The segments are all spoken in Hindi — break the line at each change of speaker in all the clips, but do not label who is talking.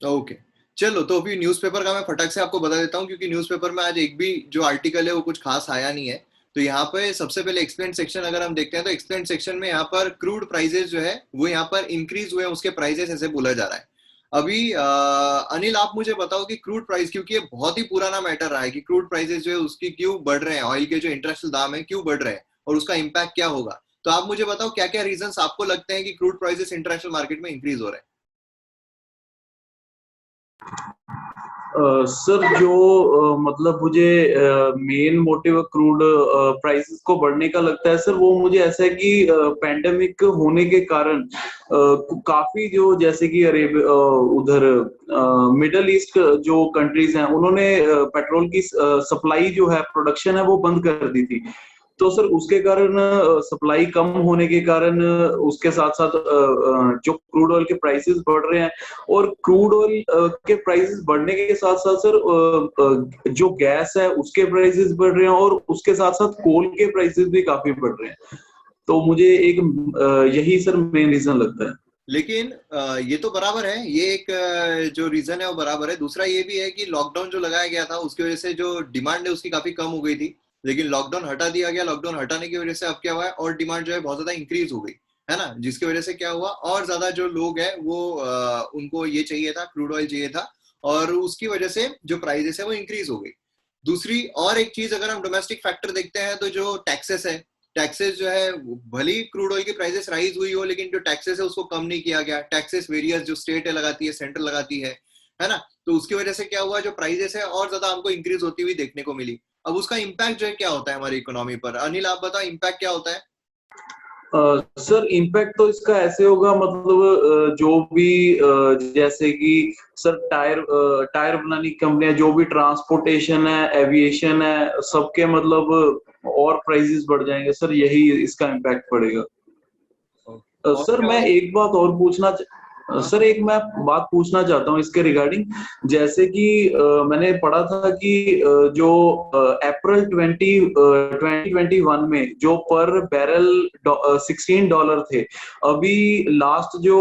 ओके, चलो तो अभी न्यूज़पेपर का मैं फटक से आपको बता देता हूँ, क्योंकि न्यूज़पेपर में आज एक भी जो आर्टिकल है वो कुछ खास आया नहीं है। तो यहाँ पे सबसे पहले एक्सप्लेन सेक्शन अगर हम देखते हैं तो एक्सप्लेन सेक्शन में यहाँ पर क्रूड प्राइजेस जो है वो यहाँ पर इंक्रीज हुए, उसके प्राइजेस ऐसे बोला जा रहा है। अभी अनिल आप मुझे बताओ कि क्रूड प्राइस, क्योंकि ये बहुत ही पुराना मैटर रहा है कि क्रूड प्राइसेस जो है उसकी क्यों बढ़ रहे हैं, ऑयल के जो इंटरनेशनल दाम है क्यों बढ़ रहे हैं और उसका इम्पैक्ट क्या होगा। तो आप मुझे बताओ क्या क्या रीजंस आपको लगते हैं कि क्रूड प्राइसेस इंटरनेशनल मार्केट में इंक्रीज हो रहे हैं।
सर जो मतलब मुझे मेन मोटिव क्रूड प्राइसेस को बढ़ने का लगता है सर, वो मुझे ऐसा है कि पैंडेमिक होने के कारण काफी जो जैसे कि अरेब उधर मिडल ईस्ट जो कंट्रीज हैं उन्होंने पेट्रोल की सप्लाई जो है, प्रोडक्शन है, वो बंद कर दी थी। तो सर उसके कारण सप्लाई कम होने के कारण उसके साथ साथ जो क्रूड ऑयल के प्राइसेस बढ़ रहे हैं, और क्रूड ऑयल के प्राइसेस बढ़ने के साथ साथ सर जो गैस है उसके प्राइसेस बढ़ रहे हैं, और उसके साथ साथ कोल के प्राइसेस भी काफी बढ़ रहे हैं। तो मुझे एक यही सर मेन रीजन लगता है।
लेकिन ये तो बराबर है, ये एक जो रीजन है वो बराबर है। दूसरा ये भी है कि लॉकडाउन जो लगाया गया था उसकी वजह से जो डिमांड है उसकी काफी कम हो गई थी, लेकिन लॉकडाउन हटा दिया गया। लॉकडाउन हटाने की वजह से अब क्या हुआ है, और डिमांड जो है बहुत ज्यादा इंक्रीज हो गई है ना, जिसकी वजह से क्या हुआ, और ज्यादा जो लोग हैं वो उनको ये चाहिए था, क्रूड ऑयल चाहिए था, और उसकी वजह से जो प्राइजेस है वो इंक्रीज हो गई। दूसरी और एक चीज अगर हम डोमेस्टिक फैक्टर देखते हैं तो जो टैक्सेस है, टैक्सेस जो है भले ही क्रूड ऑयल की प्राइसेस राइज हुई हो, लेकिन जो टैक्सेस है उसको कम नहीं किया गया। टैक्सेस वेरियस जो स्टेट है लगाती है, सेंट्रल लगाती है ना। तो उसकी वजह से क्या हुआ, जो प्राइसेस है और ज्यादा हमको इंक्रीज होती हुई देखने को मिली। अब उसका इम्पैक्ट जो है क्या होता है हमारी इकोनॉमी पर, अनिल आप बताओ इम्पैक्ट क्या होता है।
सर इम्पैक्ट तो इसका ऐसे होगा, मतलब जो भी जैसे कि सर टायर बनाने की कंपनियां, जो भी ट्रांसपोर्टेशन है, एविएशन है, सबके मतलब और प्राइसेस बढ़ जाएंगे सर, यही इसका इम्पैक्ट पड़ेगा।
और
सर
क्या
मैं
होगा।
एक बात और
हाँ
सर एक मैं बात पूछना चाहता हूँ इसके रिगार्डिंग। जैसे कि मैंने पढ़ा था कि जो अप्रैल 2021 में जो पर बैरल $16 थे, अभी लास्ट जो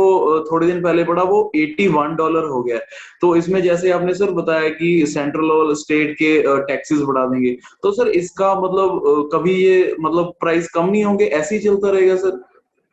थोड़े दिन पहले पड़ा वो $81 हो गया है। तो इसमें जैसे आपने सर बताया कि सेंट्रल और स्टेट के टैक्सेस बढ़ा देंगे, तो सर इसका मतलब कभी ये मतलब प्राइस कम नहीं होंगे, ऐसे ही चलता रहेगा सर?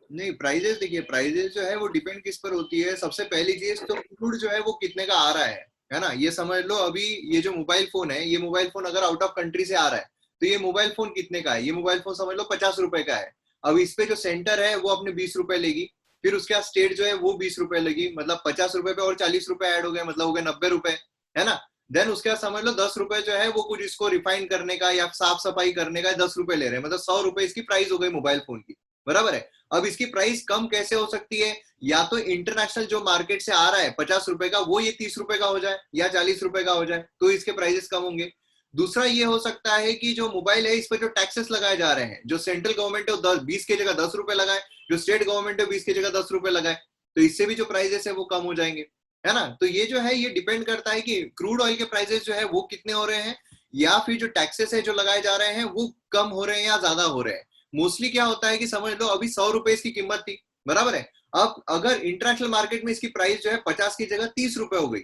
नहीं, प्राइजेस देखिए, प्राइजेस जो है वो डिपेंड किस पर होती है। सबसे पहली चीज तो फूड जो है वो कितने का आ रहा है ना। ये समझ लो अभी ये जो मोबाइल फोन है, ये मोबाइल फोन अगर आउट ऑफ कंट्री से आ रहा है तो ये मोबाइल फोन कितने का है, ये मोबाइल फोन समझ लो 50 रुपए का है। अब इस पे जो सेंटर है वो अपने 20 रुपए लेगी, फिर उसके बाद स्टेट जो है वो 20 रुपए लेगी, मतलब 50 रुपए पे और 40 रुपए ऐड हो गए, मतलब हो गए 90 रुपए, है ना। देन उसके बाद समझ लो 10 रुपए जो है वो कुछ इसको रिफाइन करने का या साफ सफाई करने का 10 रुपए ले रहे हैं, मतलब 100 रुपए इसकी प्राइस हो गई मोबाइल फोन की, बराबर है। अब इसकी प्राइस कम कैसे हो सकती है, या तो इंटरनेशनल जो मार्केट से आ रहा है 50 रुपए का वो ये 30 रुपए का हो जाए या 40 रुपए का हो जाए, तो इसके प्राइसेस कम होंगे। दूसरा ये हो सकता है कि जो मोबाइल है इस पर जो टैक्सेस लगाए जा रहे हैं, जो सेंट्रल गवर्नमेंट है वो 20 की जगह 10 रुपए लगाए, जो स्टेट गवर्नमेंट है 20 की जगह 10 रुपए लगाए, तो इससे भी जो प्राइजेस है वो कम हो जाएंगे, है ना। तो ये जो है ये डिपेंड करता है कि क्रूड ऑयल के प्राइसेस जो है वो कितने हो रहे हैं, या फिर जो टैक्सेस है जो लगाए जा रहे हैं वो कम हो रहे हैं या ज्यादा हो रहे हैं। मोस्टली क्या होता है कि समझ लो अभी 100 रुपए इसकी कीमत थी, बराबर है। अब अगर इंटरनेशनल मार्केट में इसकी प्राइस जो है 50 की जगह 30 रुपए हो गई,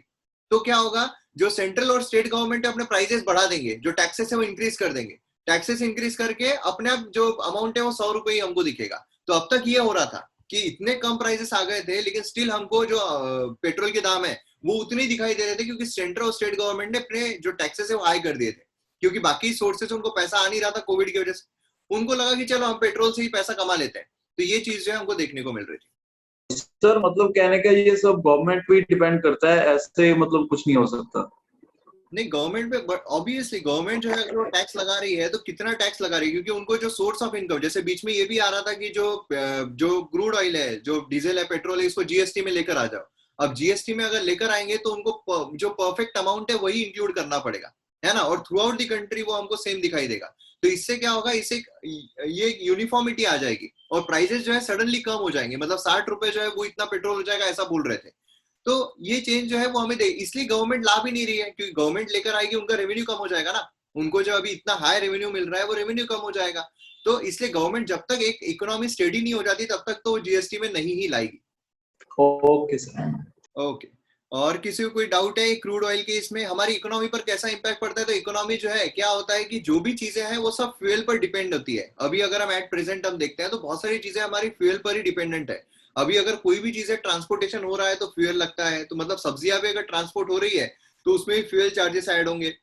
तो क्या होगा, जो सेंट्रल और स्टेट गवर्नमेंट अपने प्राइजेस बढ़ा देंगे, जो टैक्सेस है वो इंक्रीज कर देंगे। टैक्सेस इंक्रीज करके अपने आप जो अमाउंट है वो 100 रुपए ही हमको दिखेगा। तो अब तक ये हो रहा था कि इतने कम प्राइसेस आ गए थे, लेकिन स्टिल हमको जो पेट्रोल के दाम है वो उतने ही दिखाई दे रहे थे, क्योंकि सेंट्रल और स्टेट गवर्नमेंट ने अपने जो टैक्सेस है वो हाई कर दिए थे, क्योंकि बाकी सोर्सेस उनको पैसा आ नहीं रहा था कोविड की वजह से। उनको लगा कि चलो हम पेट्रोल से ही पैसा कमा लेते हैं। तो ये चीज जो है हमको देखने को मिल रही थी।
सर मतलब कहने का ये सब गवर्नमेंट पे डिपेंड करता है, ऐसे मतलब कुछ नहीं हो सकता?
नहीं, गवर्नमेंट पे ऑब्वियसली गवर्नमेंट जो है अगर वो टैक्स लगा रही है तो कितना टैक्स लगा रही है, क्योंकि उनको जो सोर्स ऑफ इनकम, जैसे बीच में ये भी आ रहा था कि जो क्रूड ऑयल है, जो डीजल है, पेट्रोल है, इसको जीएसटी में लेकर आ जाओ। अब जीएसटी में अगर लेकर आएंगे तो उनको जो परफेक्ट अमाउंट है वही इंक्लूड करना पड़ेगा, है ना, और थ्रू आउट द कंट्री वो हमको सेम दिखाई देगा। तो इससे क्या होगा, इससे ये यूनिफॉर्मिटी आ जाएगी और प्राइसेस जो है सडनली कम हो जाएंगे, मतलब 60 रुपए जो है वो इतना पेट्रोल हो जाएगा ऐसा बोल रहे थे। तो ये चेंज जो है वो हमें दे, इसलिए गवर्नमेंट ला भी नहीं रही है, क्योंकि गवर्नमेंट लेकर आएगी उनका रेवेन्यू कम हो जाएगा ना। उनको जो अभी इतना हाई रेवेन्यू मिल रहा है वो रेवेन्यू कम हो जाएगा। तो इसलिए गवर्नमेंट जब तक एक इकोनॉमी स्टेडी नहीं हो जाती तब तक तो जीएसटी में नहीं ही लाएगी।
Okay sir.
ओके, और किसी को कोई डाउट है क्रूड ऑयल के इसमें हमारी इकोनॉमी पर कैसा इंपैक्ट पड़ता है? तो इकोनॉमी जो है क्या होता है कि जो भी चीजें हैं वो सब फ्यूल पर डिपेंड होती है। अभी अगर हम एट प्रेजेंट हम देखते हैं तो बहुत सारी चीजें हमारी फ्यूल पर ही डिपेंडेंट है। अभी अगर कोई भी चीज है ट्रांसपोर्टेशन हो रहा है तो फ्यूल लगता है, तो मतलब सब्जियां भी अगर ट्रांसपोर्ट हो रही है तो उसमें भी फ्यूल चार्जेस ऐड होंगे।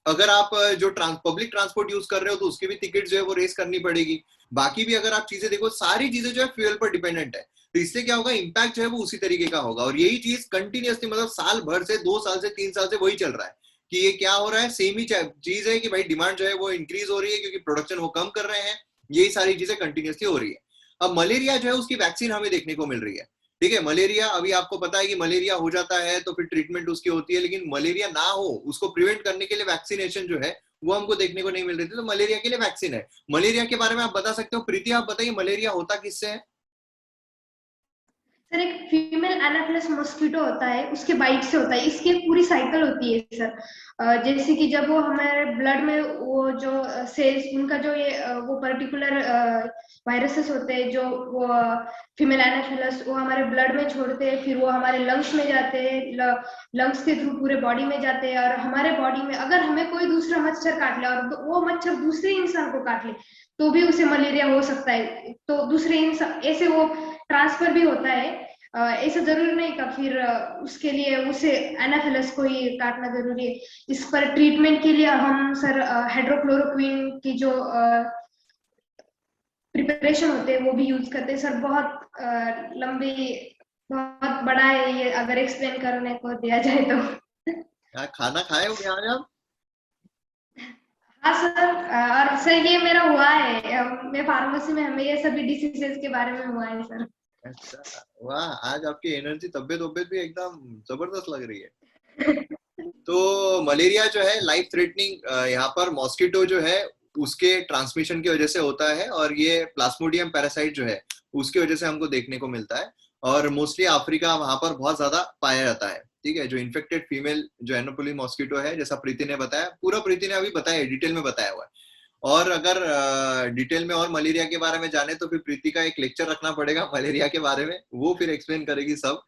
अगर आप जो पब्लिक ट्रांसपोर्ट यूज कर रहे हो तो उसकी भी टिकट जो है वो रेस करनी पड़ेगी। बाकी भी अगर आप चीजें देखो सारी चीजें जो है फ्यूल पर डिपेंडेंट है। तो इससे क्या होगा, इम्पैक्ट जो है वो उसी तरीके का होगा। और यही चीज कंटिन्यूसली मतलब साल भर से 2 साल से 3 साल से वही चल रहा है कि ये क्या हो रहा है, सेम ही चीज है कि भाई डिमांड जो है वो इंक्रीज हो रही है क्योंकि प्रोडक्शन वो कम कर रहे हैं। यही सारी चीजें कंटिन्यूसली हो रही है। अब मलेरिया जो है उसकी वैक्सीन हमें देखने को मिल रही है। ठीक है, मलेरिया अभी आपको पता है कि मलेरिया हो जाता है तो फिर ट्रीटमेंट उसकी होती है, लेकिन मलेरिया ना हो उसको प्रिवेंट करने के लिए वैक्सीनेशन जो है वो हमको देखने को नहीं मिल रही थी। तो मलेरिया के लिए वैक्सीन है। मलेरिया के बारे में आप बता सकते हो? प्रीति आप बताइए, मलेरिया होता किससे है?
सर एक फीमेल एनाफिलस मॉस्किटो होता है, उसके बाइट से होता है। इसकी एक पूरी साइकिल होती है सर। जैसे कि जब वो हमारे ब्लड में वो जो सेल्स उनका जो ये वो पर्टिकुलर वायरसेस होते हैं जो वो फीमेल एनाफिलस वो हमारे ब्लड में छोड़ते हैं, फिर वो हमारे लंग्स में जाते हैं, लंग्स के थ्रू पूरे बॉडी में जाते हैं। और हमारे बॉडी में अगर हमें कोई दूसरा मच्छर काट ले और वो मच्छर दूसरे इंसान को काट ले तो भी उसे मलेरिया हो सकता है। तो दूसरे इंसान ऐसे वो ट्रांसफर भी होता है। ऐसा जरूरी नहीं का फिर उसके लिए उसे एनाफिलस को ही काटना जरूरी है। इस पर ट्रीटमेंट के लिए हम सर हाइड्रोक्लोरोक्विन की जो प्रिपरेशन होते हैं वो भी यूज करते हैं सर। बहुत लंबी बहुत बड़ा है ये, अगर एक्सप्लेन करने को दिया जाए तो।
खाना खाए हो क्या आज आप?
हाँ सर, और सर ये मेरा हुआ है, मैं फार्मेसी में हमें ये सभी डिसीजेस के बारे में हुआ है सर।
अच्छा, वाह, आज आपकी एनर्जी तबियत तबियत भी एकदम जबरदस्त लग रही है। तो मलेरिया जो है लाइफ थ्रेटनिंग यहाँ पर मॉस्किटो जो है उसके ट्रांसमिशन की वजह से होता है, और ये प्लाज्मोडियम पैरासाइट जो है उसकी वजह से हमको देखने को मिलता है। और मोस्टली अफ्रीका वहां पर बहुत ज्यादा पाया जाता है। ठीक है, जो इन्फेक्टेड फीमेल जो एनोफिली मॉस्किटो है, जैसा प्रीति ने बताया, पूरा प्रीति ने अभी बताया, डिटेल में बताया हुआ है। और अगर डिटेल में और मलेरिया के बारे में जाने तो फिर प्रीति का एक लेक्चर रखना पड़ेगा मलेरिया के बारे में, वो फिर एक्सप्लेन करेगी सब।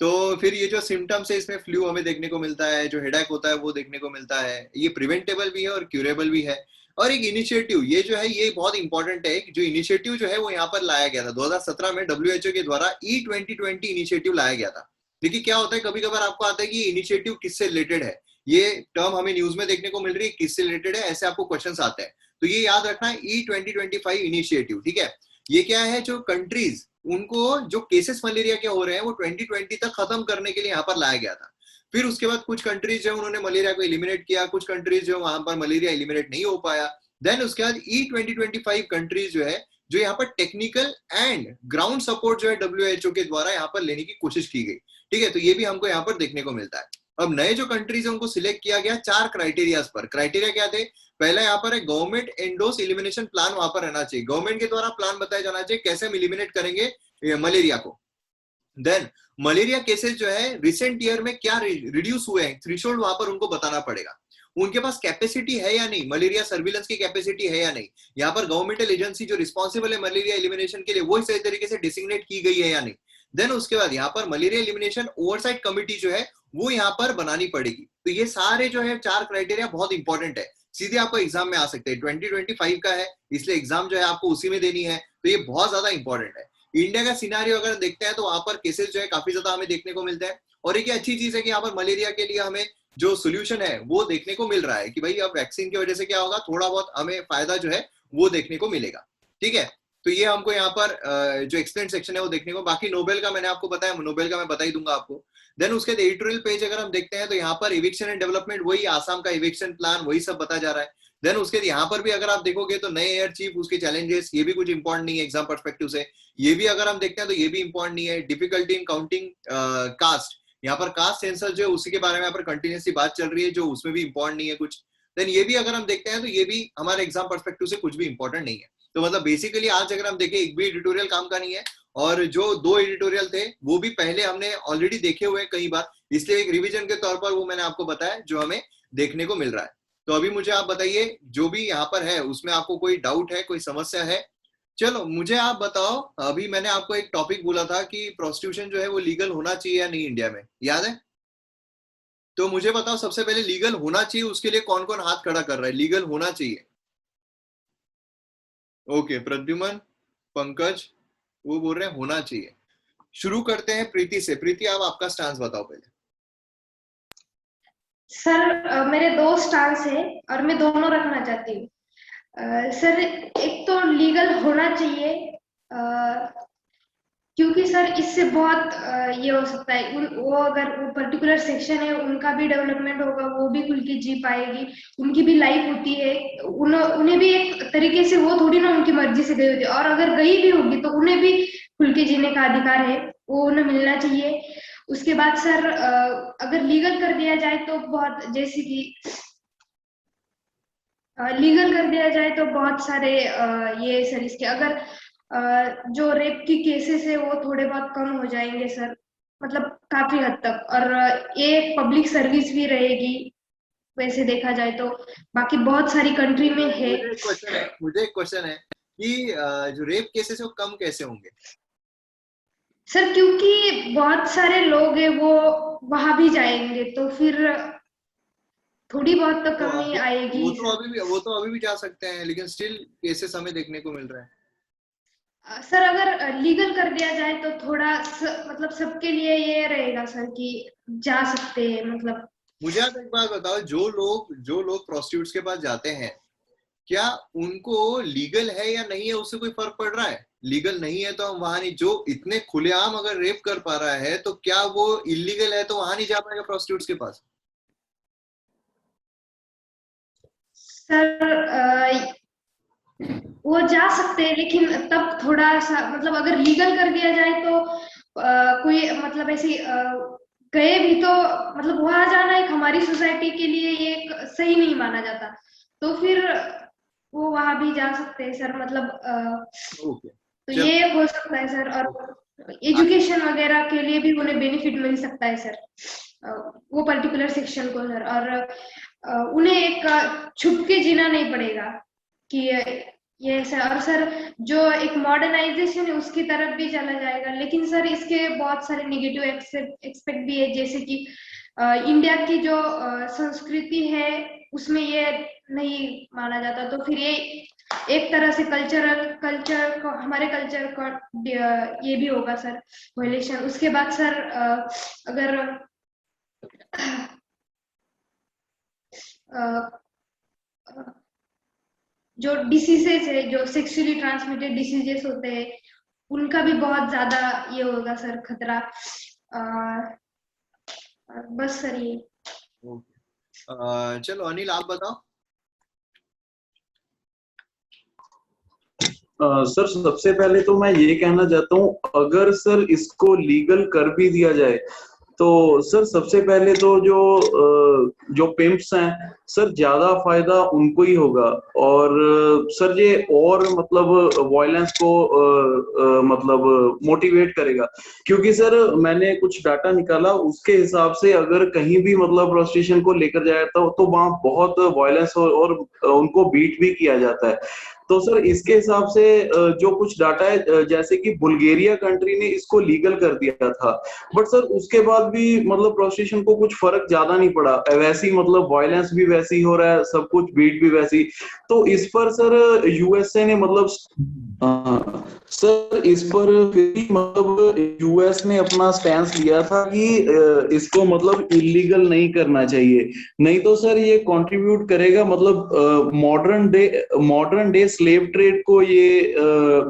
तो फिर ये जो सिम्टम्स है इसमें फ्लू हमें देखने को मिलता है, जो हेडेक होता है वो देखने को मिलता है। ये प्रिवेंटेबल भी है और क्यूरेबल भी है। और एक इनिशिएटिव ये जो है ये बहुत इंपॉर्टेंट है, जो इनिशिएटिव जो है वो यहाँ पर लाया गया था 2017 में WHO के द्वारा E2020 इनिशिएटिव लाया गया था। देखिए क्या होता है, कभी कभार आपको आता है कि इनिशिएटिव किससे रिलेटेड है, ये टर्म हमें न्यूज में देखने को मिल रही है, किससे रिलेटेड है, ऐसे आपको क्वेश्चन आते हैं। तो ये याद रखना है E2025 इनिशिएटिव। ठीक है, ये क्या है, जो कंट्रीज उनको जो केसेस मलेरिया के हो रहे हैं वो 2020 तक खत्म करने के लिए यहाँ पर लाया गया था। फिर उसके बाद कुछ कंट्रीज जो उन्होंने मलेरिया को एलिमिनेट किया, कुछ कंट्रीज जो वहां पर मलेरिया एलिमिनेट नहीं हो पाया। देन उसके बाद E2025 कंट्रीज जो है जो यहाँ पर टेक्निकल एंड ग्राउंड सपोर्ट जो है WHO के द्वारा यहाँ पर लेने की कोशिश की गई। ठीक है, तो ये भी हमको यहाँ पर देखने को मिलता है। अब नए जो कंट्रीज है उनको सिलेक्ट किया गया 4 क्राइटेरियाज पर। क्राइटेरिया क्या थे? पहला यहाँ पर है गवर्नमेंट एंडोस एलिमिनेशन प्लान वहां पर रहना चाहिए, गवर्नमेंट के द्वारा प्लान बताया जाना चाहिए कैसे हम एलिमिनेट करेंगे मलेरिया को। देन मलेरिया केसेस जो है रिसेंट ईयर में क्या रिड्यूस हुए हैं, थ्रेशोल्ड वहां पर उनको बताना पड़ेगा। उनके पास कैपेसिटी है या नहीं, मलेरिया सर्विलेंस की कैपेसिटी है या नहीं, यहाँ पर गवर्नमेंटल एजेंसी जो रिस्पॉन्सिबल है मलेरिया एलिमिनेशन के लिए वो सही तरीके से डिसिग्नेट की गई है या नहीं। देन उसके बाद यहाँ पर मलेरिया एलिमिनेशन ओवरसाइट कमिटी जो है वो यहाँ पर बनानी पड़ेगी। तो ये सारे जो है 4 क्राइटेरिया बहुत इंपॉर्टेंट है, सीधे आपको एग्जाम में आ सकते हैं। 2025 का है इसलिए एग्जाम जो है आपको उसी में देनी है, तो ये बहुत ज्यादा इंपॉर्टेंट है। इंडिया का सिनारियो अगर देखते हैं तो वहां पर केसेस जो है काफी ज्यादा हमें देखने को मिलते हैं। और एक अच्छी चीज है कि यहाँ पर मलेरिया के लिए हमें जो सोल्यूशन है वो देखने को मिल रहा है कि भाई अब वैक्सीन की वजह से क्या होगा, थोड़ा बहुत हमें फायदा जो है वो देखने को मिलेगा। ठीक है, तो ये हमको यहाँ पर जो एक्सप्लेन सेक्शन है वो देखने को, बाकी नोबेल का मैंने आपको बताया, नोबेल का मैं बता ही दूंगा आपको। देन उसके एडिटोरियल पेज अगर हम देखते हैं तो यहाँ पर इविक्शन एंड डेवलपमेंट, वही आसाम का इविक्शन प्लान वही सब बता जा रहा है। देन उसके यहाँ पर भी अगर आप देखोगे तो नए एयर चीफ, उसके चैलेंजेस, ये भी कुछ इंपॉर्टेंट नहीं है एग्जाम पर्सपेक्टिव से। ये भी अगर हम देखते हैं तो ये भी इंपॉर्टेंट नहीं है। डिफिकल्टी इन काउंटिंग कास्ट, यहाँ पर कास्ट सेंसस जो है उसी के बारे में यहाँ पर कंटिन्यूसली बात चल रही है, जो उसमें भी इंपॉर्टेंट नहीं है कुछ। देन ये भी अगर हम देखते हैं तो ये भी हमारे एग्जाम पर्सपेक्टिव से कुछ भी इंपॉर्टेंट नहीं है। तो मतलब बेसिकली आज अगर हम देखें एक भी एडिटोरियल काम का नहीं है, और जो 2 एडिटोरियल थे वो भी पहले हमने ऑलरेडी देखे हुए कई बार, इसलिए एक रिवीजन के तौर पर वो मैंने आपको बताया जो हमें देखने को मिल रहा है। तो अभी मुझे आप बताइए जो भी यहाँ पर है उसमें आपको कोई डाउट है, कोई समस्या है? चलो मुझे आप बताओ, अभी मैंने आपको एक टॉपिक बोला था कि प्रोस्टिट्यूशन जो है वो लीगल होना चाहिए या नहीं इंडिया में, याद है? तो मुझे बताओ सबसे पहले लीगल होना चाहिए, उसके लिए कौन कौन हाथ खड़ा कर रहा है? लीगल होना चाहिए। ओके, प्रद्युमन, पंकज, वो बोल रहे हैं होना चाहिए। शुरू करते हैं प्रीति से। प्रीति, आप आपका स्टांस बताओ पहले।
सर मेरे दो स्टांस है और मैं दोनों रखना चाहती हूँ। सर एक तो लीगल होना चाहिए, क्योंकि सर इससे बहुत ये हो सकता है, वो अगर वो पर्टिकुलर सेक्शन है उनका भी डेवलपमेंट होगा, वो भी खुल के जी पाएगी, उनकी भी लाइफ होती है, उन्हें भी एक तरीके से, वो थोड़ी ना उनकी मर्जी से गई होती है, और अगर गई भी होगी तो उन्हें भी खुल के जीने का अधिकार है, वो उन्हें मिलना चाहिए। उसके बाद सर अगर लीगल कर दिया जाए तो बहुत, जैसे कि लीगल कर दिया जाए तो बहुत सारे ये सर इसके अगर जो रेप की केसेस है वो थोड़े बहुत कम हो जाएंगे सर, मतलब काफी हद तक, और ये पब्लिक सर्विस भी रहेगी वैसे देखा जाए तो, बाकी बहुत सारी कंट्री में है।
मुझे एक क्वेश्चन है कि जो रेप केसेस है वो कम कैसे होंगे?
सर क्योंकि बहुत सारे लोग हैं वो वहां भी जाएंगे, तो फिर थोड़ी बहुत तो कमी आएगी।
वो तो अभी भी जा सकते हैं, लेकिन स्टिल केसेस हमें देखने को मिल रहा है।
सर अगर लीगल कर दिया जाए तो थोड़ा मतलब सबके लिए ये रहेगा सर कि जा सकते हैं, मतलब।
मुझे आप एक बात बताओ, जो लोग प्रोस्टिट्यूट्स के पास जाते हैं, क्या उनको लीगल है या नहीं है उससे कोई फर्क पड़ रहा है? लीगल नहीं है तो हम वहां नहीं, जो इतने खुलेआम अगर रेप कर पा रहा है तो क्या वो इलीगल है तो वहां नहीं जा पाएगा प्रोस्टिट्यूट्स के पास?
सर वो जा सकते हैं, लेकिन तब थोड़ा सा, मतलब अगर लीगल कर दिया जाए तो कोई मतलब ऐसी गए भी तो, मतलब वहां जाना एक हमारी सोसाइटी के लिए ये एक सही नहीं माना जाता, तो फिर वो वहां भी जा सकते हैं सर, मतलब तो ये हो सकता है सर, और एजुकेशन वगैरह के लिए भी उन्हें बेनिफिट मिल सकता है सर, वो पर्टिकुलर सेक्शन को सर, और उन्हें एक छुप के जीना नहीं पड़ेगा कि ये सर, और सर जो एक मॉडर्नाइजेशन है उसकी तरफ भी चला जाएगा, लेकिन सर इसके बहुत सारे नेगेटिव एक्सपेक्ट भी है, जैसे कि इंडिया की जो संस्कृति है उसमें ये नहीं माना जाता, तो फिर ये एक तरह से कल्चर को, हमारे कल्चर का ये भी होगा सर वायलेशन। उसके बाद सर अगर जो डिसीजेस है, जो सेक्सुअली ट्रांसमिटेड डिसीजेस होते हैं, उनका भी बहुत ज्यादा ये होगा सर खतरा। बस सर ये।
चलो अनिल, आप बताओ।
सर सबसे पहले तो मैं ये कहना चाहता हूँ, अगर सर इसको लीगल कर भी दिया जाए तो सर सबसे पहले तो जो पिम्प्स हैं सर, ज्यादा फायदा उनको ही होगा, और सर ये और मतलब वायलेंस को मतलब मोटिवेट करेगा, क्योंकि सर मैंने कुछ डाटा निकाला, उसके हिसाब से अगर कहीं भी मतलब प्रोस्टिट्यूशन को लेकर जाए तो वहां बहुत वायलेंस और उनको बीट भी किया जाता है। तो सर इसके हिसाब से जो कुछ डाटा है, जैसे कि बुल्गारिया कंट्री ने इसको लीगल कर दिया था, बट सर उसके बाद भी मतलब प्रोस्टिट्यूशन को कुछ फर्क ज्यादा नहीं पड़ा, वैसी मतलब वायलेंस भी वैसी हो रहा है, सब कुछ बीट भी वैसी। तो इस पर सर यूएसए ने मतलब सर इस पर फिर मतलब यूएस ने अपना स्टैंस लिया था कि इसको मतलब इलीगल नहीं करना चाहिए, नहीं तो सर ये कंट्रीब्यूट करेगा मतलब मॉडर्न डे स्लेव ट्रेड को ये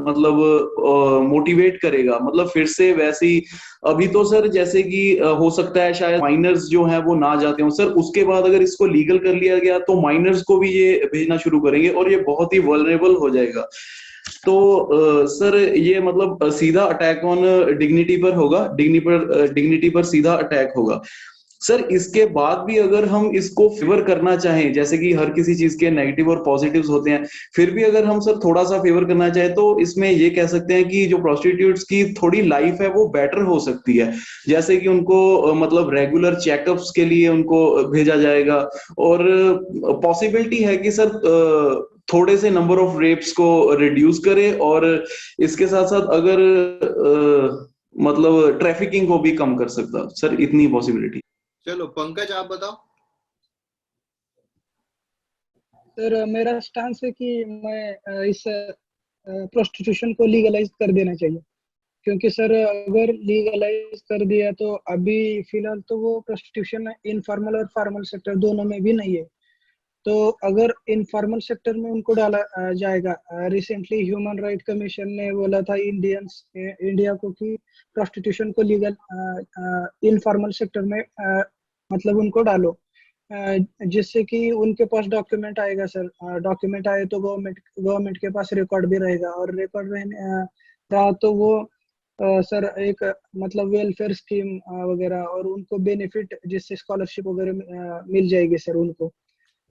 मतलब मोटिवेट करेगा, मतलब फिर से वैसी। अभी तो सर जैसे कि हो सकता है शायद माइनर्स जो हैं वो ना जाते हो सर, उसके बाद अगर इसको लीगल कर लिया गया तो माइनर्स को भी ये भेजना शुरू करेंगे और ये बहुत ही वल्नरेबल हो जाएगा। तो सर ये मतलब सीधा अटैक ऑन डिग्निटी पर होगा, डिग्निटी पर सीधा अटैक होगा। सर इसके बाद भी अगर हम इसको फेवर करना चाहें, जैसे कि हर किसी चीज के नेगेटिव और पॉजिटिव्स होते हैं, फिर भी अगर हम सर थोड़ा सा फेवर करना चाहें तो इसमें ये कह सकते हैं कि जो प्रोस्टिट्यूट्स की थोड़ी लाइफ है वो बेटर हो सकती है, जैसे कि उनको मतलब रेगुलर चेकअप्स के लिए उनको भेजा जाएगा, और पॉसिबिलिटी है कि सर थोड़े से नंबर ऑफ रेप्स को रिड्यूस करे, और इसके साथ साथ अगर मतलब ट्रैफिकिंग को भी कम कर सकता सर, इतनी पॉसिबिलिटी।
चलो पंकज आप बताओ।
सर मेरा स्टांस है कि मैं इस प्रोस्टिट्यूशन को लीगलाइज कर देना चाहिए, क्योंकि सर अगर लीगलाइज कर दिया तो अभी फिलहाल तो वो प्रोस्टिट्यूशन इनफॉर्मल और फॉर्मल सेक्टर दोनों में भी नहीं है। तो अगर इनफॉर्मल सेक्टर में उनको डाला जाएगा, रिसेंटली ह्यूमन राइट कमीशन ने बोला था इंडिया को कि प्रोस्टिट्यूशन को लीगल इनफॉर्मल सेक्टर में मतलब उनको डालो, जिससे कि उनके पास डॉक्यूमेंट आएगा सर। डॉक्यूमेंट आए तो गवर्नमेंट के पास रिकॉर्ड भी रहेगा, और रिकॉर्ड रहा तो वो सर एक मतलब वेलफेयर स्कीम वगैरह और उनको बेनिफिट, जिससे स्कॉलरशिप वगैरह मिल जाएगी सर उनको।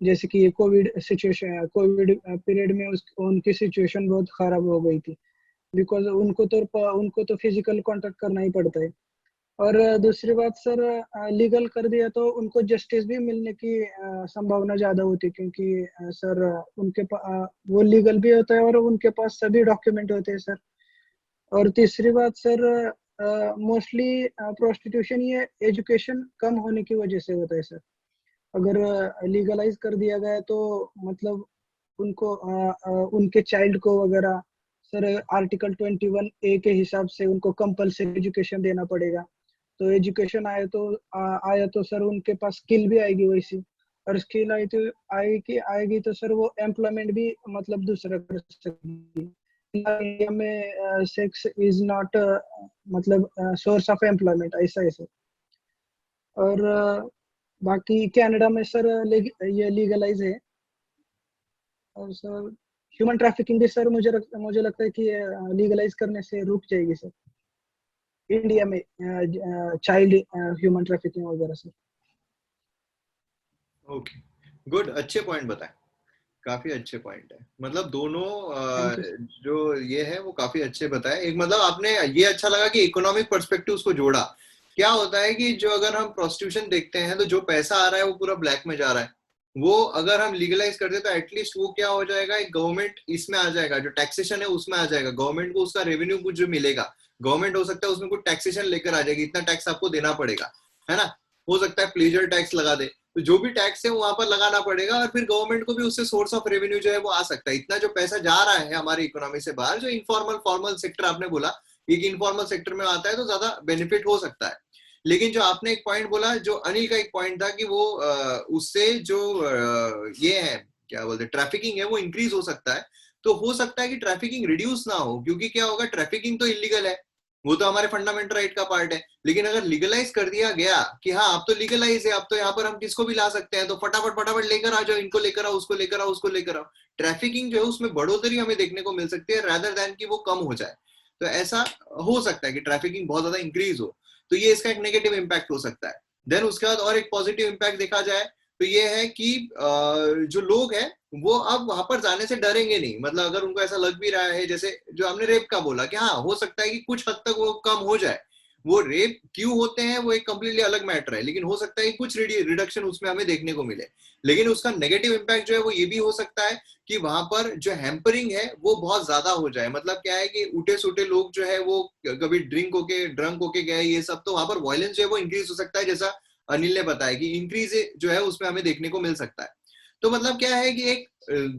जैसे कि कोविड पीरियड में उनकी सिचुएशन बहुत खराब हो गई थी, बिकॉज उनको तो फिजिकल कांटेक्ट करना ही पड़ता है। और दूसरी बात सर, लीगल कर दिया तो उनको जस्टिस भी मिलने की संभावना ज्यादा होती है, क्योंकि सर वो लीगल भी होता है और उनके पास सभी डॉक्यूमेंट होते हैं सर। और तीसरी बात सर, मोस्टली प्रोस्टिट्यूशन ये एजुकेशन कम होने की वजह से होता है सर। अगर लीगलाइज कर दिया गया तो मतलब उनको उनके चाइल्ड को वगैरह सर आर्टिकल 21A के हिसाब से उनको कंपलसरी एजुकेशन देना पड़ेगा। तो एजुकेशन आया तो सर उनके पास स्किल भी आएगी वैसी, और स्किल आएगी तो सर वो एम्प्लॉयमेंट भी मतलब दूसरा कर सकेगी। इंडिया में सेक्स इज नॉट मतलब सोर्स ऑफ एम्प्लॉयमेंट, ऐसा है सर। और बाकी कनाडा में सर ये लीगलाइज है। और सर ह्यूमन ट्रैफिकिंग भी सर मुझे लगता है कि लीगलाइज करने से रुक जाएगी सर इंडिया में, चाइल्ड ह्यूमन ट्रैफिकिंग वगैरह सर।
ओके गुड, अच्छे पॉइंट बताए, काफी अच्छे पॉइंट है। मतलब दोनों जो ये है वो काफी अच्छे बताए। एक मतलब आपने ये अच्छा लगा कि इकोनॉमिक पर्सपेक्टिव उसको जोड़ा। क्या होता है कि जो अगर हम प्रोस्टिट्यूशन देखते हैं तो जो पैसा आ रहा है वो पूरा ब्लैक में जा रहा है, वो अगर हम लीगलाइज कर दे तो एटलीस्ट वो क्या हो जाएगा, एक गवर्नमेंट इसमें आ जाएगा, जो टैक्सेशन है उसमें आ जाएगा, गवर्नमेंट को उसका रेवेन्यू कुछ जो मिलेगा, गवर्नमेंट हो सकता है उसमें कुछ टैक्सेशन लेकर आ जाएगी, इतना टैक्स आपको देना पड़ेगा, है ना। हो सकता है प्लेजर टैक्स लगा दे, तो जो भी टैक्स है वहां पर लगाना पड़ेगा, और फिर गवर्नमेंट को भी उससे सोर्स ऑफ रेवेन्यू जो है वो आ सकता है। इतना जो पैसा जा रहा है हमारी इकोनॉमी से बाहर, जो इनफॉर्मल फॉर्मल सेक्टर आपने बोला, एक इनफॉर्मल सेक्टर में आता है तो ज्यादा बेनिफिट हो सकता है। लेकिन जो आपने एक पॉइंट बोला, जो अनिल का एक पॉइंट था कि वो उससे जो ये है क्या बोलते ट्रैफिकिंग है वो इंक्रीज हो सकता है। तो हो सकता है कि ट्रैफिकिंग रिड्यूस ना हो, क्योंकि क्या होगा, ट्रैफिकिंग तो इलीगल है, वो तो हमारे फंडामेंटल राइट का पार्ट है। लेकिन अगर लीगलाइज कर दिया गया कि हाँ अब तो लीगलाइज है, अब तो यहाँ पर हम किसको भी ला सकते हैं, तो फटाफट फटाफट लेकर आ जाओ, इनको लेकर आओ, उसको लेकर आओ, उसको लेकर आओ, ट्रैफिकिंग जो है उसमें बढ़ोतरी हमें देखने को मिल सकती है, रादर देन कि वो कम हो जाए। तो ऐसा हो सकता है कि ट्रैफिकिंग बहुत ज्यादा इंक्रीज हो, तो ये इसका एक नेगेटिव इम्पैक्ट हो सकता है। देन उसके बाद और एक पॉजिटिव इम्पैक्ट देखा जाए तो ये है कि जो लोग हैं वो अब वहां पर जाने से डरेंगे नहीं। मतलब अगर उनको ऐसा लग भी रहा है, जैसे जो हमने रेप का बोला कि हाँ हो सकता है कि कुछ हद तक वो कम हो जाए, वो रेप क्यों होते हैं वो एक कंप्लीटली अलग मैटर है, लेकिन हो सकता है कि कुछ रिडक्शन उसमें हमें देखने को मिले। लेकिन उसका नेगेटिव इम्पैक्ट जो है वो ये भी हो सकता है कि वहां पर जो हैम्परिंग है वो बहुत ज्यादा हो जाए। मतलब क्या है कि उठे सुटे लोग जो है वो कभी ड्रंक होके गए, ये सब, तो वहां पर वायलेंस जो है वो इंक्रीज हो सकता है, जैसा अनिल ने बताया कि इंक्रीज जो है उसमें हमें देखने को मिल सकता है। तो मतलब क्या है कि एक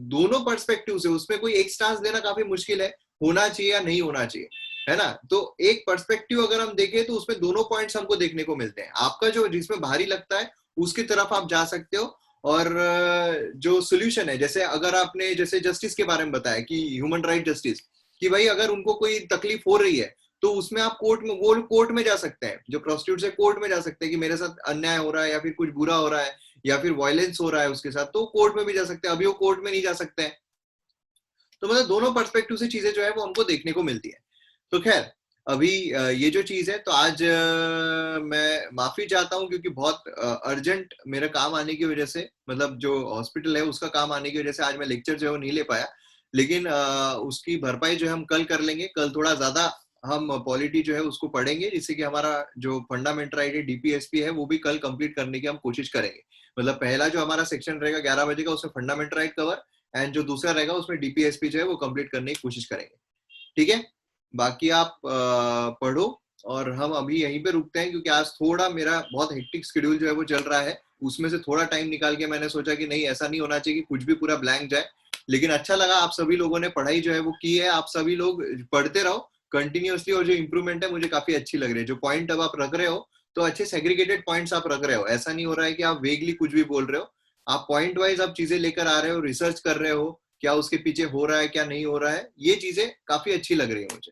दोनों पर्सपेक्टिव से उसमें कोई एक स्टांस देना काफी मुश्किल है, होना चाहिए या नहीं होना चाहिए, है ना। तो एक पर्सपेक्टिव अगर हम देखें तो उसमें दोनों पॉइंट्स हमको देखने को मिलते हैं। आपका जो जिसमें भारी लगता है उसकी तरफ आप जा सकते हो, और जो सोल्यूशन है, जैसे अगर आपने जैसे जस्टिस के बारे में बताया कि ह्यूमन राइट जस्टिस, कि भाई अगर उनको कोई तकलीफ हो रही है तो उसमें आप कोर्ट में जा सकते हैं, जो प्रोस्टिट्यूट है कोर्ट में जा सकते हैं कि मेरे साथ अन्याय हो रहा है या फिर कुछ बुरा हो रहा है या फिर वायलेंस हो रहा है उसके साथ, तो कोर्ट में भी जा सकते हैं। अभी वो कोर्ट में नहीं जा सकते हैं। तो मतलब दोनों पर्सपेक्टिव से चीजें जो है वो हमको देखने को मिलती है। तो खैर अभी ये जो चीज है, तो आज मैं माफी चाहता हूँ क्योंकि बहुत अर्जेंट मेरा काम आने की वजह से, मतलब जो हॉस्पिटल है उसका काम आने की वजह से आज मैं लेक्चर जो है वो नहीं ले पाया। लेकिन उसकी भरपाई जो है हम कल कर लेंगे। कल थोड़ा ज्यादा हम पॉलिटी जो है उसको पढ़ेंगे, जिससे कि हमारा जो फंडामेंटल राइट है डीपीएसपी है वो भी कल कंप्लीट करने की हम कोशिश करेंगे। मतलब पहला जो हमारा सेक्शन रहेगा 11 बजे का, उसमें फंडामेंटल राइट कवर, एंड जो दूसरा रहेगा उसमें डीपीएसपी जो है वो कंप्लीट करने की कोशिश करेंगे। ठीक है, बाकी आप पढ़ो और हम अभी यहीं पे रुकते हैं, क्योंकि आज थोड़ा मेरा बहुत हेक्टिक शेड्यूल जो है वो चल रहा है। उसमें से थोड़ा टाइम निकाल के मैंने सोचा कि नहीं, ऐसा नहीं होना चाहिए कि कुछ भी पूरा ब्लैंक जाए। लेकिन अच्छा लगा, आप सभी लोगों ने पढ़ाई जो है वो की है, आप सभी लोग पढ़ते रहो कंटिन्यूअसली, और जो इम्प्रूवमेंट है मुझे काफी अच्छी लग रही है। जो पॉइंट अब आप रख रहे हो तो अच्छे सेग्रीगेटेड पॉइंट्स आप रख रहे हो, ऐसा नहीं हो रहा है कि आप वेगली कुछ भी बोल रहे हो। आप पॉइंट वाइज आप चीजें लेकर आ रहे हो, रिसर्च कर रहे हो क्या उसके पीछे हो रहा है क्या नहीं हो रहा है, ये चीजें काफी अच्छी लग रही है मुझे।